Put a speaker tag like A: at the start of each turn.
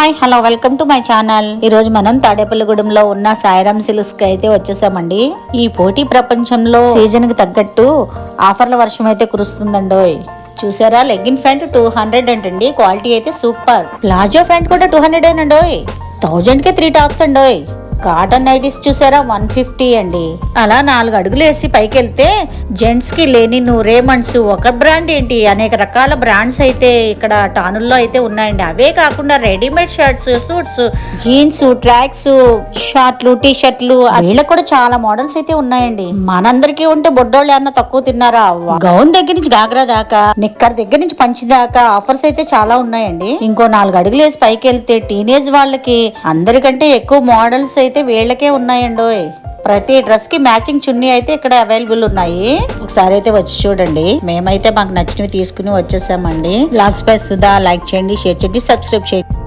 A: Hi hello welcome to my channel. ఈ రోజు మనం తాడేపల్లిగూడెంలో ఉన్న సాయిరామ్ సిల్క్స్ కి అయితే వచ్చేసామండి. ఈ పోటీ ప్రపంచంలో సీజన్ కి తగ్గట్టు ఆఫర్ల వర్షం అయితే కురుస్తుందండోయ్. చూసారా, లెగ్గిన్ ప్యాంట్ 200 అంటండి. క్వాలిటీ అయితే సూపర్. ప్లాజో ప్యాంట్ కూడా 200 అండోయ్. 1000 కి 3 టాప్స్ అండోయ్. కాటన్ నైటీస్ చూసారా 150 అండి. అలా 4 అడుగులు వేసి పైకి వెళ్తే జెంట్స్ కి లేని రేమండ్స్ ఒక బ్రాండ్ ఏంటి, అనేక రకాల బ్రాండ్స్ అయితే ఇక్కడ టానుల్లో అయితే ఉన్నాయండి. అవే కాకుండా readymade shirts, suits, jeans, tracks, షార్ట్లు, టీ షర్ట్లు, వీళ్ళకి కూడా చాలా మోడల్స్ అయితే ఉన్నాయండి. మనందరికీ ఉంటే బొడ్డోళ్ళు ఏమన్నా తక్కువ తిన్నారా? గౌన్ దగ్గర నుంచి గాగ్రా దాకా, నిక్కర్ దగ్గర నుంచి పంచి దాకా ఆఫర్స్ అయితే చాలా ఉన్నాయండి. ఇంకో 4 అడుగులు వేసి పైకి వెళ్తే టీనేజ్ వాళ్ళకి అందరికంటే ఎక్కువ మోడల్స్ అయితే వీళ్ళకే ఉన్నాయండోయ్. ప్రతి డ్రెస్ కి మ్యాచింగ్ చున్నీ అయితే ఇక్కడ అవైలబుల్ ఉన్నాయి. ఒకసారి అయితే వచ్చి చూడండి. మేమైతే మాకు నచ్చినవి తీసుకుని వచ్చేసామండి. బ్లాగ్స్ పై సుధా లైక్ చేయండి, షేర్ చేయండి, సబ్స్క్రైబ్ చేయండి.